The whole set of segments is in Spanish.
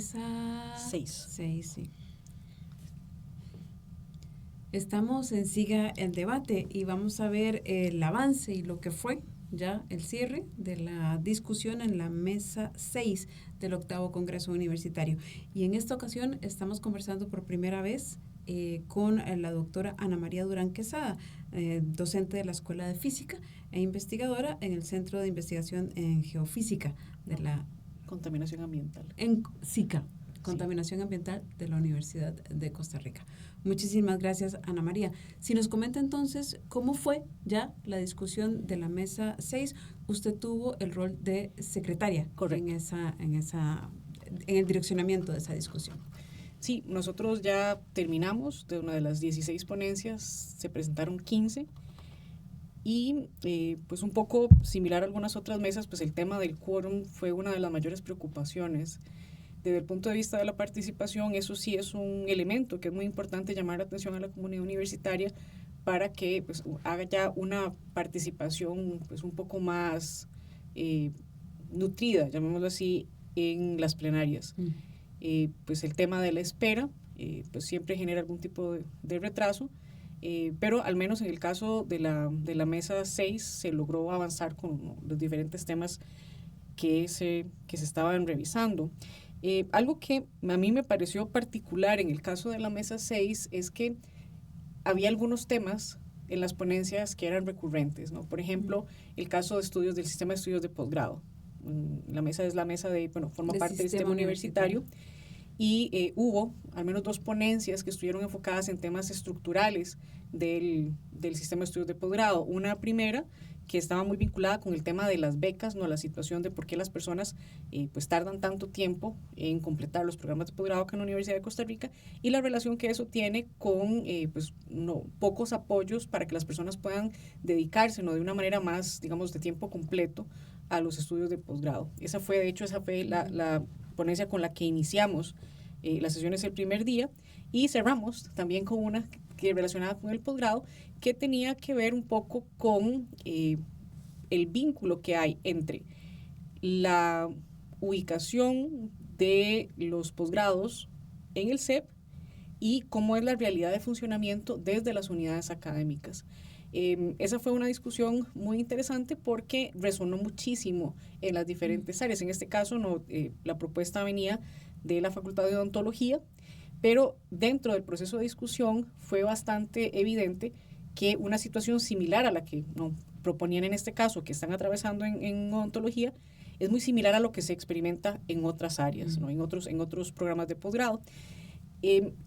mesa 6. Sí. Estamos en Siga el Debate y vamos a ver el avance y lo que fue ya el cierre de la discusión en la mesa 6 del 8º Congreso Universitario. Y en esta ocasión estamos conversando por primera vez con la doctora Ana María Durán Quesada, docente de la Escuela de Física e investigadora en el Centro de Investigación en Geofísica de la Contaminación ambiental. En SICA, Contaminación Ambiental de la Universidad de Costa Rica. Muchísimas gracias, Ana María. Si nos comenta entonces cómo fue ya la discusión de la mesa 6, usted tuvo el rol de secretaria. Correcto. en el direccionamiento de esa discusión. Sí, nosotros ya terminamos de una de las 16 ponencias, se presentaron 15 y pues un poco similar a algunas otras mesas, pues el tema del quórum fue una de las mayores preocupaciones. Desde el punto de vista de la participación, eso sí es un elemento que es muy importante llamar la atención a la comunidad universitaria para que pues, haga ya una participación pues, un poco más nutrida, llamémoslo así, en las plenarias. Pues el tema de la espera pues siempre genera algún tipo de retraso, pero al menos en el caso de la mesa 6 se logró avanzar con los diferentes temas que se estaban revisando. Algo que a mí me pareció particular en el caso de la mesa 6 es que había algunos temas en las ponencias que eran recurrentes, ¿no? Por ejemplo, el caso de estudios del sistema de estudios de posgrado. La mesa es la mesa forma parte del sistema universitario. Y hubo al menos 2 ponencias que estuvieron enfocadas en temas estructurales del sistema de estudios de posgrado. Una primera que estaba muy vinculada con el tema de las becas, no la situación de por qué las personas pues tardan tanto tiempo en completar los programas de posgrado acá en la Universidad de Costa Rica y la relación que eso tiene con pocos apoyos para que las personas puedan dedicarse de una manera más, digamos, de tiempo completo a los estudios de posgrado. Esa fue la ponencia con la que iniciamos las sesiones el primer día y cerramos también con una que relacionada con el posgrado que tenía que ver un poco con el vínculo que hay entre la ubicación de los posgrados en el CEP y cómo es la realidad de funcionamiento desde las unidades académicas. Esa fue una discusión muy interesante porque resonó muchísimo en las diferentes áreas. En este caso, la propuesta venía de la Facultad de Odontología, pero dentro del proceso de discusión fue bastante evidente que una situación similar a la que proponían en este caso, que están atravesando en odontología, es muy similar a lo que se experimenta en otras áreas, ¿no? en otros programas de posgrado.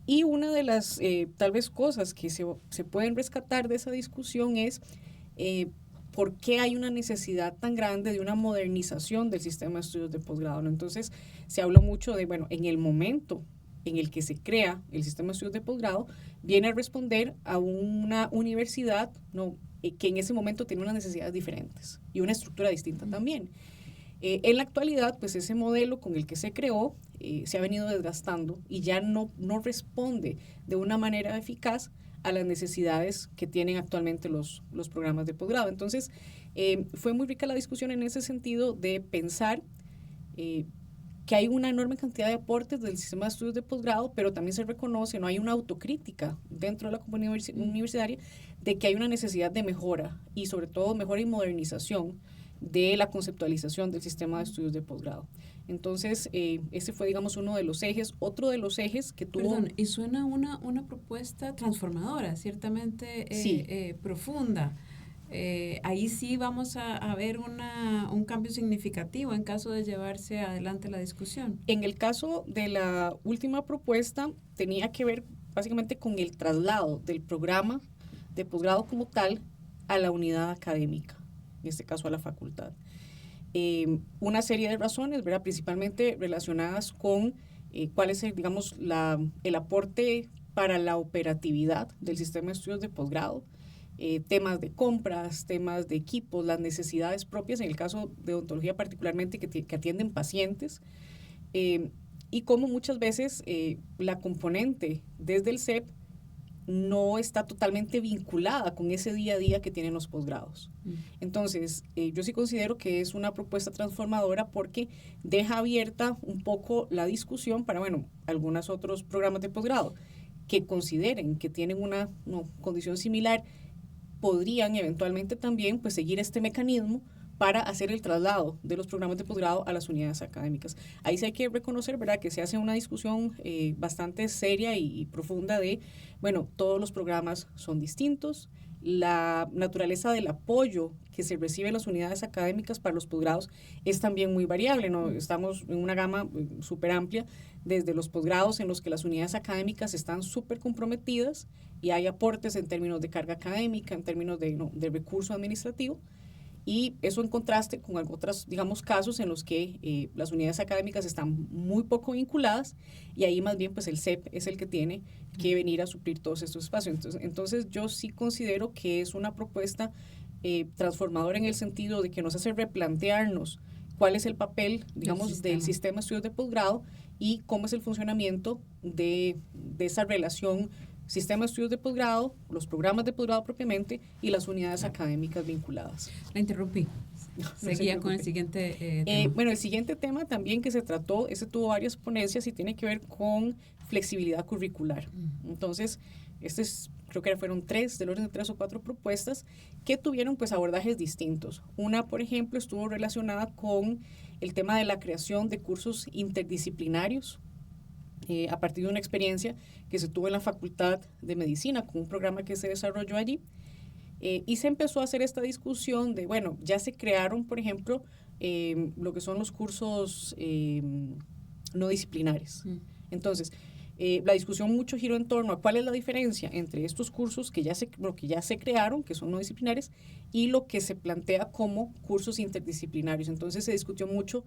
Y una de las tal vez cosas que se pueden rescatar de esa discusión es por qué hay una necesidad tan grande de una modernización del sistema de estudios de posgrado, ¿no? Entonces se habló mucho de, en el momento en el que se crea el sistema de estudios de posgrado, viene a responder a una universidad, ¿no? Que en ese momento tiene unas necesidades diferentes y una estructura distinta también. En la actualidad, pues ese modelo con el que se creó se ha venido desgastando y ya no responde de una manera eficaz a las necesidades que tienen actualmente los programas de posgrado. Entonces, fue muy rica la discusión en ese sentido de pensar que hay una enorme cantidad de aportes del sistema de estudios de posgrado, pero también se reconoce, no hay una autocrítica dentro de la comunidad universitaria de que hay una necesidad de mejora y sobre todo mejora y modernización de la conceptualización del sistema de estudios de posgrado. Entonces, ese fue, digamos, uno de los ejes. Otro de los ejes que tuvo... Perdón, y suena una propuesta transformadora, ciertamente sí. Profunda. Ahí sí vamos a ver un cambio significativo en caso de llevarse adelante la discusión. En el caso de la última propuesta, tenía que ver básicamente con el traslado del programa de posgrado como tal a la unidad académica, en este caso a la facultad. Una serie de razones, ¿verdad? Principalmente relacionadas con cuál es, digamos, el aporte para la operatividad del sistema de estudios de posgrado, temas de compras, temas de equipos, las necesidades propias, en el caso de odontología particularmente, que atienden pacientes, y cómo muchas veces la componente desde el CEP no está totalmente vinculada con ese día a día que tienen los posgrados. Entonces, yo sí considero que es una propuesta transformadora porque deja abierta un poco la discusión para, bueno, algunos otros programas de posgrado que consideren que tienen una condición similar, podrían eventualmente también pues seguir este mecanismo para hacer el traslado de los programas de posgrado a las unidades académicas. Ahí sí hay que reconocer, ¿verdad?, que se hace una discusión bastante seria y profunda de, bueno, todos los programas son distintos, la naturaleza del apoyo que se recibe en las unidades académicas para los posgrados es también muy variable, ¿no? Estamos en una gama súper amplia, desde los posgrados en los que las unidades académicas están súper comprometidas y hay aportes en términos de carga académica, en términos de recurso administrativo, y eso en contraste con otros, digamos, casos en los que las unidades académicas están muy poco vinculadas y ahí más bien pues el CEP es el que tiene que venir a suplir todos estos espacios. Entonces yo sí considero que es una propuesta transformadora en el sentido de que nos hace replantearnos cuál es el papel, digamos, del sistema de estudios de posgrado y cómo es el funcionamiento de esa relación sistema de estudios de posgrado, los programas de posgrado propiamente y las unidades académicas vinculadas. La interrumpí. Seguía con el siguiente tema. Bueno, el siguiente tema también que se trató, ese tuvo varias ponencias y tiene que ver con flexibilidad curricular. Entonces, creo que fueron del orden de 3 o 4 propuestas que tuvieron pues abordajes distintos. Una, por ejemplo, estuvo relacionada con el tema de la creación de cursos interdisciplinarios, a partir de una experiencia que se tuvo en la Facultad de Medicina con un programa que se desarrolló allí, y se empezó a hacer esta discusión de, bueno, ya se crearon, por ejemplo, lo que son los cursos no disciplinares. Entonces, la discusión mucho giró en torno a cuál es la diferencia entre estos cursos que ya se crearon, que son no disciplinares, y lo que se plantea como cursos interdisciplinarios. Entonces se discutió mucho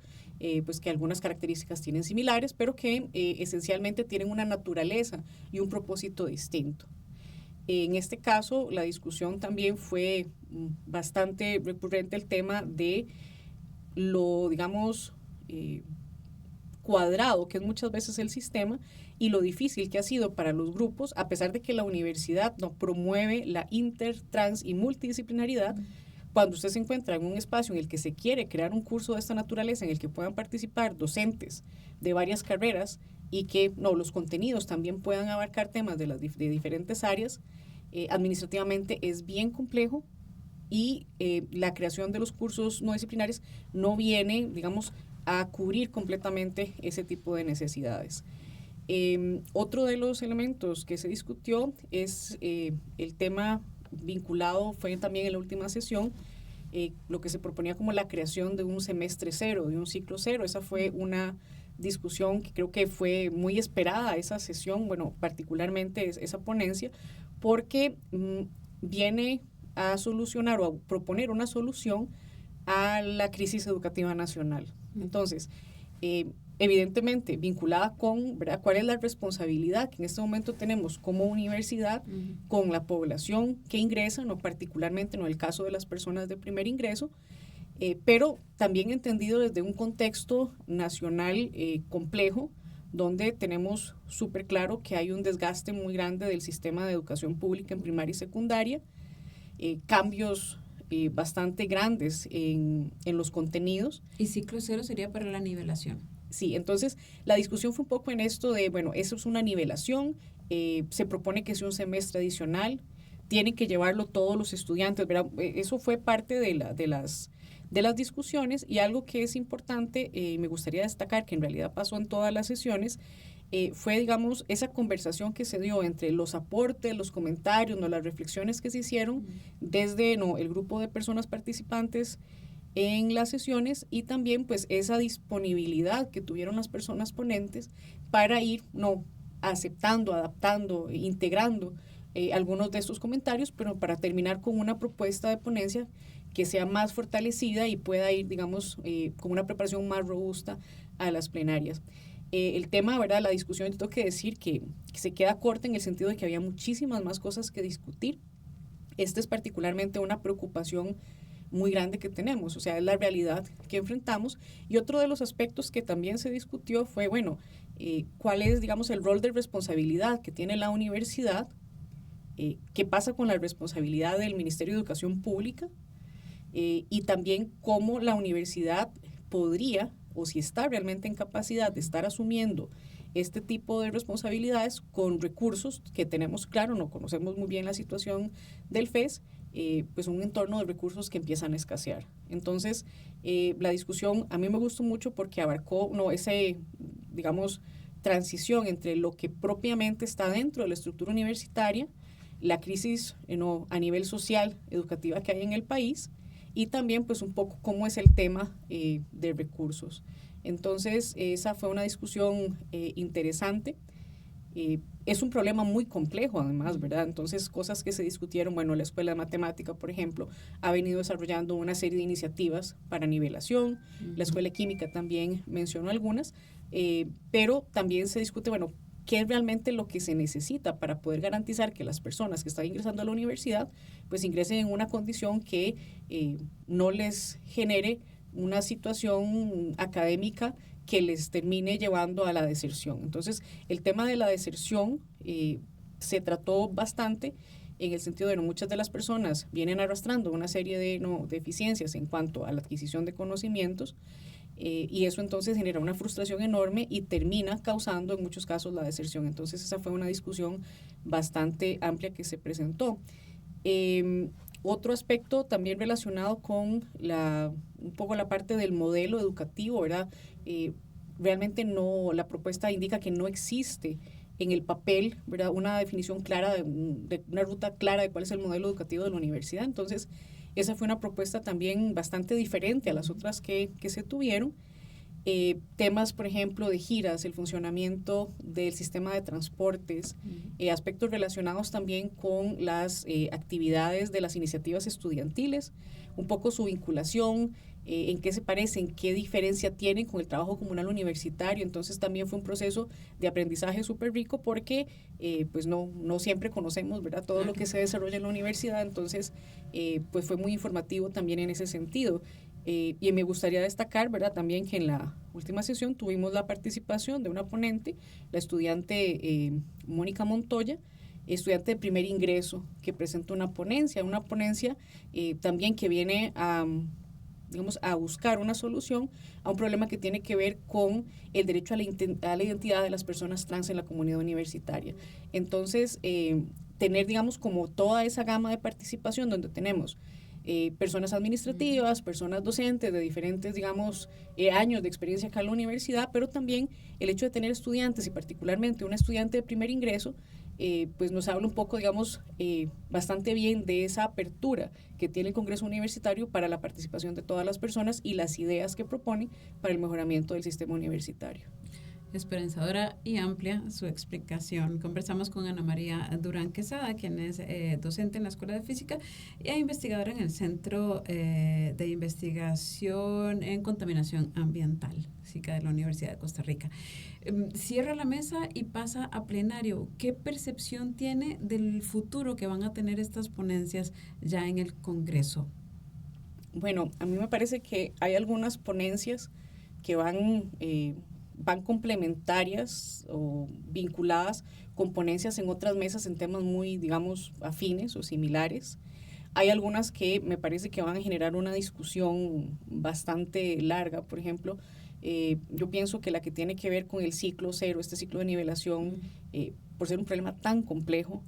pues que algunas características tienen similares, pero que esencialmente tienen una naturaleza y un propósito distinto. En este caso, la discusión también fue bastante recurrente el tema de lo, digamos, cuadrado que es muchas veces el sistema y lo difícil que ha sido para los grupos, a pesar de que la universidad no promueve la inter, trans y multidisciplinaridad. Cuando usted se encuentra en un espacio en el que se quiere crear un curso de esta naturaleza, en el que puedan participar docentes de varias carreras y que los contenidos también puedan abarcar temas de diferentes áreas, administrativamente es bien complejo y la creación de los cursos no disciplinares no viene, digamos, a cubrir completamente ese tipo de necesidades. Otro de los elementos que se discutió es el tema vinculado, fue también en la última sesión, lo que se proponía como la creación de un semestre cero, de un ciclo cero. Esa fue una discusión que creo que fue muy esperada, esa sesión, bueno, particularmente esa ponencia, porque viene a solucionar o a proponer una solución a la crisis educativa nacional. Entonces, evidentemente vinculada con, ¿verdad?, cuál es la responsabilidad que en este momento tenemos como universidad con la población que ingresa, particularmente en el caso de las personas de primer ingreso, pero también entendido desde un contexto nacional complejo, donde tenemos súper claro que hay un desgaste muy grande del sistema de educación pública en primaria y secundaria, cambios bastante grandes en los contenidos. Y ciclo cero sería para la nivelación. Sí, entonces la discusión fue un poco en esto de, bueno, eso es una nivelación, se propone que sea un semestre adicional, tienen que llevarlo todos los estudiantes, ¿verdad? Eso fue parte de las discusiones, y algo que es importante, me gustaría destacar, que en realidad pasó en todas las sesiones, fue, digamos, esa conversación que se dio entre los aportes, los comentarios, las reflexiones que se hicieron desde el grupo de personas participantes en las sesiones, y también pues esa disponibilidad que tuvieron las personas ponentes para ir aceptando, adaptando, integrando algunos de estos comentarios, pero para terminar con una propuesta de ponencia que sea más fortalecida y pueda ir, digamos, con una preparación más robusta a las plenarias. El tema, ¿verdad?, la discusión, tengo que decir que se queda corta en el sentido de que había muchísimas más cosas que discutir. Esta es particularmente una preocupación muy grande que tenemos, o sea, es la realidad que enfrentamos. Y otro de los aspectos que también se discutió fue, bueno, cuál es, digamos, el rol de responsabilidad que tiene la universidad qué pasa con la responsabilidad del Ministerio de Educación Pública y también cómo la universidad podría, o si está realmente en capacidad de estar asumiendo este tipo de responsabilidades con recursos que tenemos claro, no conocemos muy bien la situación del FES, pues un entorno de recursos que empiezan a escasear. Entonces, la discusión a mí me gustó mucho porque abarcó ese, digamos, transición entre lo que propiamente está dentro de la estructura universitaria, la crisis a nivel social, educativa que hay en el país, y también pues un poco cómo es el tema de recursos. Entonces, esa fue una discusión interesante. Es un problema muy complejo además, ¿verdad? Entonces, cosas que se discutieron, bueno, la Escuela de Matemática, por ejemplo, ha venido desarrollando una serie de iniciativas para nivelación, la Escuela de Química también mencionó algunas, pero también se discute, bueno, qué es realmente lo que se necesita para poder garantizar que las personas que están ingresando a la universidad, pues ingresen en una condición que no les genere una situación académica que les termine llevando a la deserción. Entonces, el tema de la deserción se trató bastante en el sentido de que muchas de las personas vienen arrastrando una serie de deficiencias en cuanto a la adquisición de conocimientos y eso entonces genera una frustración enorme y termina causando en muchos casos la deserción. Entonces, esa fue una discusión bastante amplia que se presentó. Otro aspecto también relacionado con un poco la parte del modelo educativo, ¿verdad? Realmente la propuesta indica que no existe en el papel, ¿verdad?, una definición clara, de una ruta clara de cuál es el modelo educativo de la universidad. Entonces, esa fue una propuesta también bastante diferente a las otras que se tuvieron. Temas, por ejemplo, de giras, el funcionamiento del sistema de transportes, aspectos relacionados también con las actividades de las iniciativas estudiantiles, un poco su vinculación, en qué se parecen, qué diferencia tienen con el trabajo comunal universitario. Entonces también fue un proceso de aprendizaje súper rico porque pues no siempre conocemos, ¿verdad?, todo lo que se desarrolla en la universidad. Entonces pues fue muy informativo también en ese sentido. Y me gustaría destacar, ¿verdad?, también que en la última sesión tuvimos la participación de una ponente, la estudiante Mónica Montoya, estudiante de primer ingreso, que presentó una ponencia también que viene a buscar una solución a un problema que tiene que ver con el derecho a la identidad de las personas trans en la comunidad universitaria. Entonces, tener, digamos, como toda esa gama de participación donde tenemos personas administrativas, personas docentes de diferentes, digamos, años de experiencia acá en la universidad, pero también el hecho de tener estudiantes y particularmente una estudiante de primer ingreso, pues nos habla un poco, digamos, bastante bien de esa apertura que tiene el Congreso Universitario para la participación de todas las personas y las ideas que propone para el mejoramiento del sistema universitario. Esperanzadora y amplia su explicación. Conversamos con Ana María Durán Quesada, quien es docente en la Escuela de Física e investigadora en el Centro de Investigación en Contaminación Ambiental, SICA, de la Universidad de Costa Rica. Cierra la mesa y pasa a plenario. ¿Qué percepción tiene del futuro que van a tener estas ponencias ya en el Congreso? Bueno, a mí me parece que hay algunas ponencias que van complementarias o vinculadas con ponencias en otras mesas en temas muy, digamos, afines o similares. Hay algunas que me parece que van a generar una discusión bastante larga. Por ejemplo, yo pienso que la que tiene que ver con el ciclo cero, este ciclo de nivelación, por ser un problema tan complejo,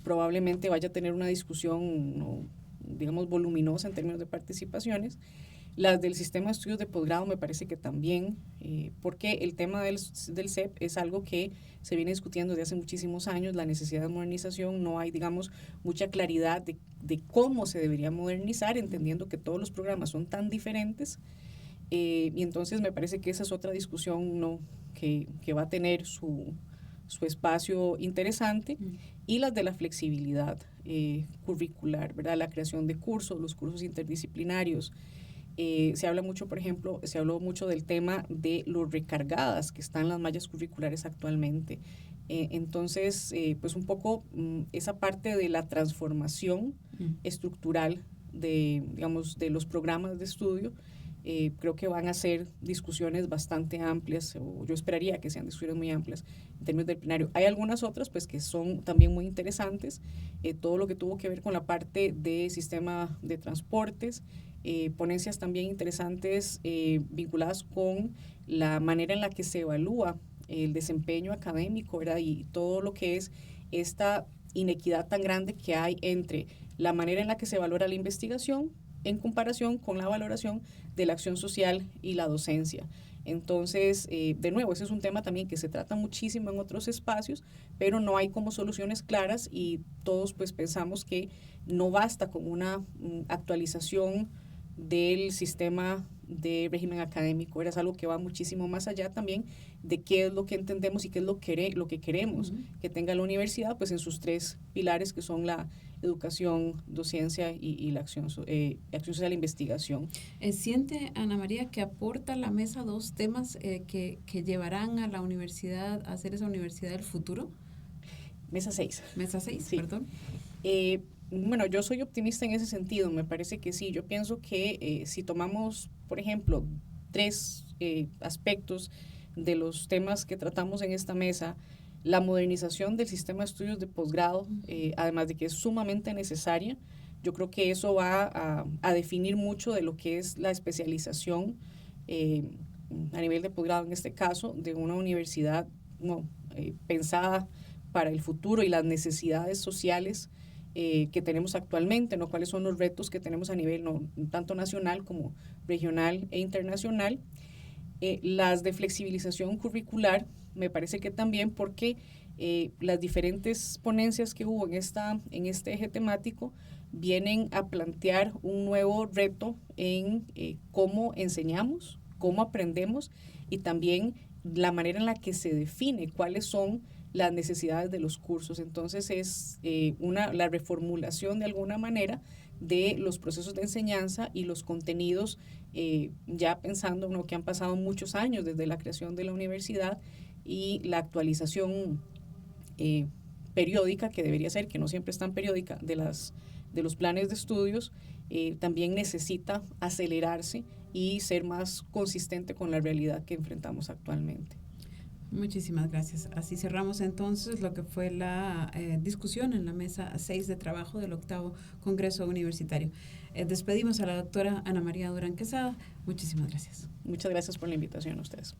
probablemente vaya a tener una discusión, digamos, voluminosa en términos de participaciones. Las del sistema de estudios de posgrado me parece que también, porque el tema del CEP es algo que se viene discutiendo desde hace muchísimos años, la necesidad de modernización, no hay, digamos, mucha claridad de cómo se debería modernizar, entendiendo que todos los programas son tan diferentes, y entonces me parece que esa es otra discusión que va a tener su espacio interesante, y las de la flexibilidad curricular, ¿verdad?, la creación de cursos, los cursos interdisciplinarios. Se habla mucho, por ejemplo, se habló mucho del tema de lo recargadas que están las mallas curriculares actualmente. Entonces, pues un poco esa parte de la transformación estructural de, digamos, de los programas de estudio creo que van a ser discusiones bastante amplias, o yo esperaría que sean discusiones muy amplias en términos del plenario. Hay algunas otras pues que son también muy interesantes, todo lo que tuvo que ver con la parte de sistema de transportes, ponencias también interesantes vinculadas con la manera en la que se evalúa el desempeño académico, ¿verdad? Y todo lo que es esta inequidad tan grande que hay entre la manera en la que se valora la investigación en comparación con la valoración de la acción social y la docencia. Entonces, de nuevo, ese es un tema también que se trata muchísimo en otros espacios, pero no hay como soluciones claras y todos pues pensamos que no basta con una actualización del sistema de régimen académico, es algo que va muchísimo más allá también de qué es lo que entendemos y qué es lo que queremos que tenga la universidad, pues en sus tres pilares que son la educación, docencia y la acción social e investigación. ¿Siente, Ana María, que aporta la mesa dos temas que llevarán a la universidad a ser esa universidad del futuro? Mesa 6. Mesa 6, sí. Perdón. Bueno, yo soy optimista en ese sentido, me parece que sí. Yo pienso que si tomamos, por ejemplo, tres aspectos de los temas que tratamos en esta mesa, la modernización del sistema de estudios de posgrado, además de que es sumamente necesaria, yo creo que eso va a definir mucho de lo que es la especialización a nivel de posgrado, en este caso, de una universidad pensada para el futuro y las necesidades sociales que tenemos actualmente, ¿no? Cuáles son los retos que tenemos a nivel tanto nacional como regional e internacional. Las de flexibilización curricular, me parece que también porque las diferentes ponencias que hubo en este eje temático vienen a plantear un nuevo reto en cómo enseñamos, cómo aprendemos y también la manera en la que se define cuáles son las necesidades de los cursos. Entonces es la reformulación de alguna manera de los procesos de enseñanza y los contenidos, ya pensando en lo que han pasado muchos años desde la creación de la universidad y la actualización periódica, que debería ser, que no siempre es tan periódica, de los planes de estudios, también necesita acelerarse y ser más consistente con la realidad que enfrentamos actualmente. Muchísimas gracias. Así cerramos entonces lo que fue la discusión en la mesa 6 de trabajo del 8º Congreso Universitario. Despedimos a la doctora Ana María Durán Quesada. Muchísimas gracias. Muchas gracias por la invitación a ustedes.